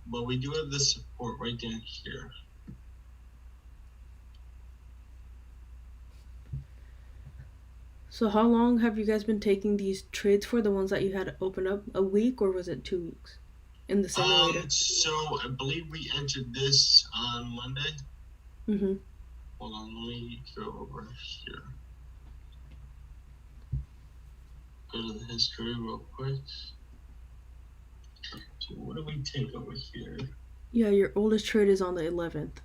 But we do have the support right down here. So how long have you guys been taking these trades for? The ones that you had open up, a week, or was it 2 weeks in the simulator? So I believe we entered this on Monday. Hold on, let me go over here. Go to the history real quick. So what do we take over here? Yeah, your oldest trade is on the 11th.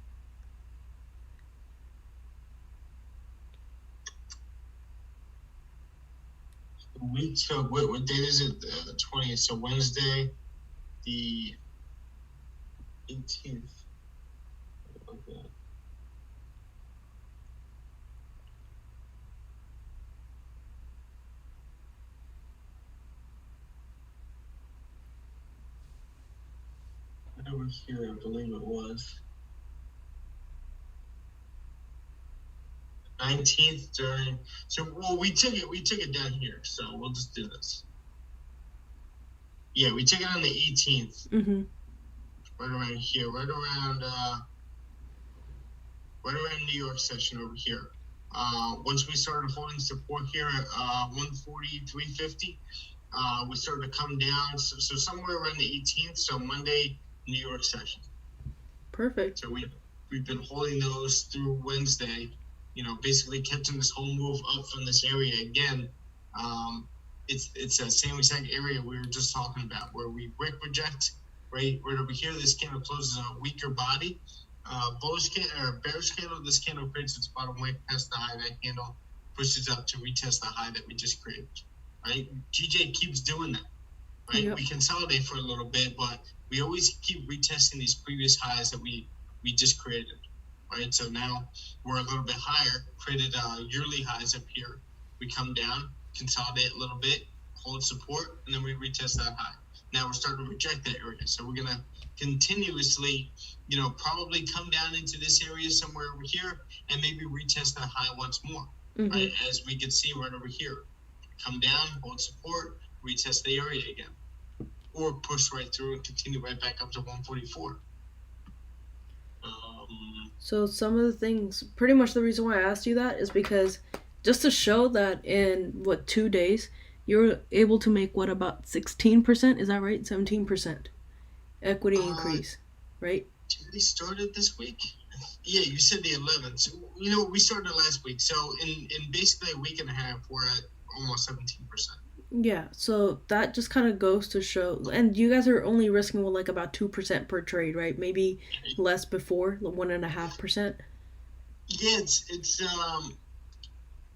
We took, what date is it? The 20th. So Wednesday, the 18th. Okay. Over here, I believe it was 19th during. So well, we took it down here. So we'll just do this. Yeah, we took it on the 18th. Right around here, right around New York session over here. Once we started holding support here at 143.50, we started to come down. So somewhere around the 18th. So Monday, New York session. Perfect. So we've been holding those through Wednesday. You know, basically kept in this whole move up from this area again. It's that same exact area we were just talking about, where we wick reject, right over here. This candle closes a weaker body. Bullish candle or bearish candle. This candle creates its bottom wick past the high. That candle pushes up to retest the high that we just created. Right? GJ keeps doing that. Right? Yep. We consolidate for a little bit, but we always keep retesting these previous highs that we just created. Right, so now we're a little bit higher, created yearly highs up here. We come down, consolidate a little bit, hold support, and then we retest that high. Now we're starting to reject that area. So we're going to continuously, probably come down into this area somewhere over here and maybe retest that high once more, right? As we can see right over here. Come down, hold support, retest the area again. Or push right through and continue right back up to 144. So some of the things, pretty much the reason why I asked you that is because just to show that in 2 days you're able to make about 16%, is that right? 17% equity increase, right? Did we started this week? Yeah, you said the 11th. So, we started last week. So in basically a week and a half, we're at almost 17%. Yeah, so that just kind of goes to show, and you guys are only risking like about 2% per trade, right? Maybe less before, 1.5%.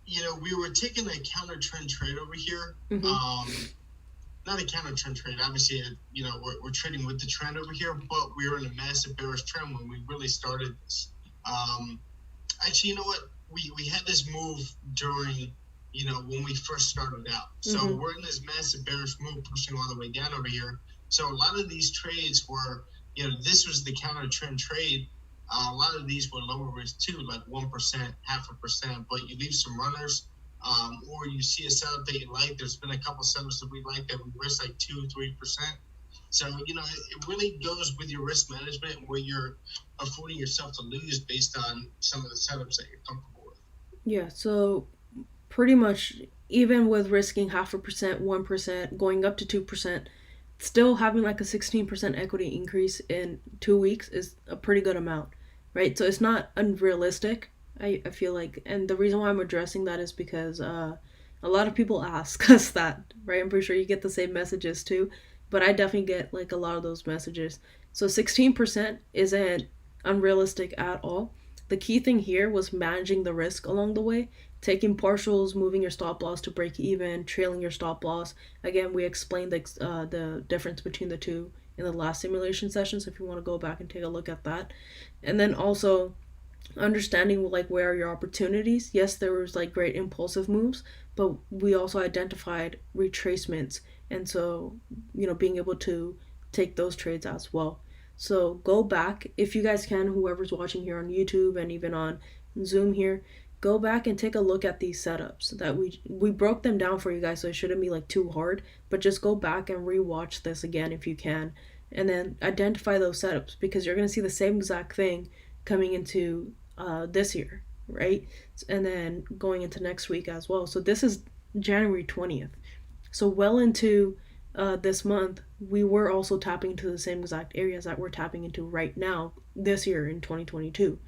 Yeah, we were taking a counter trend trade over here. Mm-hmm. Not a counter trend trade. Obviously, we're trading with the trend over here, but we were in a massive bearish trend when we really started this. Actually, you know what? We had this move during, when we first started out. So Mm-hmm. we're in this massive bearish move pushing all the way down over here. So a lot of these trades were, this was the counter trend trade. A lot of these were lower risk too, like 1%, 0.5%, but you leave some runners, or you see a setup that you like. There's been a couple setups that we like that we risk like 2-3%. So, it really goes with your risk management and what you're affording yourself to lose based on some of the setups that you're comfortable with. Yeah, so pretty much even with risking 0.5%, 1%, going up to 2%, still having like a 16% equity increase in 2 weeks is a pretty good amount, right? So it's not unrealistic, I feel like. And the reason why I'm addressing that is because a lot of people ask us that, right? I'm pretty sure you get the same messages too, but I definitely get like a lot of those messages. So 16% isn't unrealistic at all. The key thing here was managing the risk along the way, taking partials, moving your stop loss to break even, trailing your stop loss. Again, we explained the difference between the two in the last simulation session, so if you want to go back and take a look at that. And then also understanding like where are your opportunities. Yes, there was like great impulsive moves, but we also identified retracements, and so being able to take those trades as well. So go back if you guys can, whoever's watching here on YouTube and even on Zoom here, go back and take a look at these setups that we broke them down for you guys, so it shouldn't be like too hard, but just go back and rewatch this again if you can, and then identify those setups, because you're going to see the same exact thing coming into this year, right? And then going into next week as well. So this is January 20th. So well into this month, we were also tapping into the same exact areas that we're tapping into right now this year in 2022,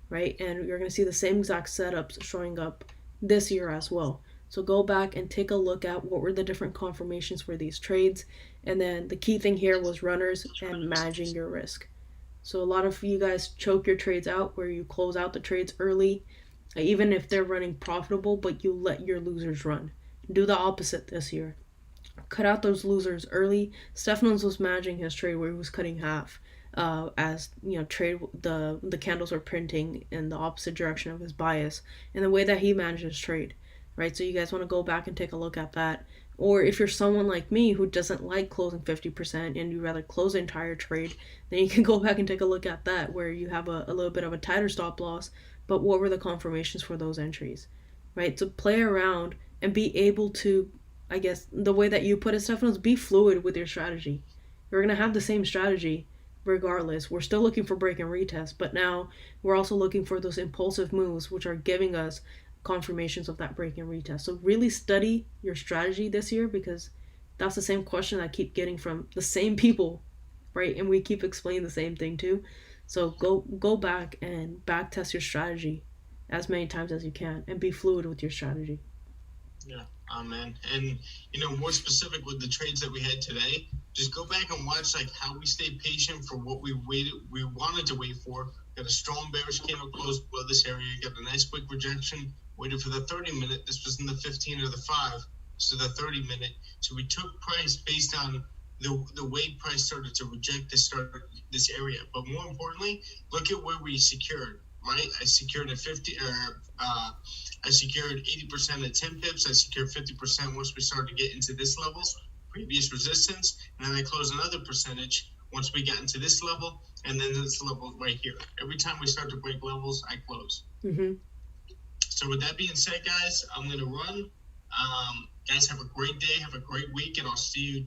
right? And you're going to see the same exact setups showing up this year as well. So go back and take a look at what were the different confirmations for these trades. And then the key thing here was runners and managing your risk. So a lot of you guys choke your trades out where you close out the trades early, even if they're running profitable, but you let your losers run. Do the opposite this year. Cut out those losers early. Stefanos was managing his trade where he was cutting half, as trade the candles were printing in the opposite direction of his bias, and the way that he managed his trade, right? So you guys want to go back and take a look at that. Or if you're someone like me who doesn't like closing 50% and you rather close the entire trade, then you can go back and take a look at that where you have a little bit of a tighter stop loss, but what were the confirmations for those entries, right? So play around and be able to, I guess, the way that you put it, Stefanos, be fluid with your strategy. You're going to have the same strategy regardless. We're still looking for break and retest, but now we're also looking for those impulsive moves, which are giving us confirmations of that break and retest. So really study your strategy this year, because that's the same question I keep getting from the same people, right? And we keep explaining the same thing too. So go back and back test your strategy as many times as you can and be fluid with your strategy. Yeah, man. And more specific with the trades that we had today, just go back and watch like how we stayed patient for what we wanted to wait for. Got a strong bearish candle close below this area. Got a nice quick rejection. Waited for the 30-minute. This was in the 15 or the 5, so the 30-minute. So we took price based on the way price started to reject this area. But more importantly, look at where we secured. Right, I secured at 50. I secured 80% at 10 pips. I secured 50% once we started to get into this level, previous resistance, and then I closed another percentage once we got into this level, and then this level right here. Every time we start to break levels, I close. Mm-hmm. So with that being said, guys, I'm gonna run. Guys, have a great day, have a great week, and I'll see you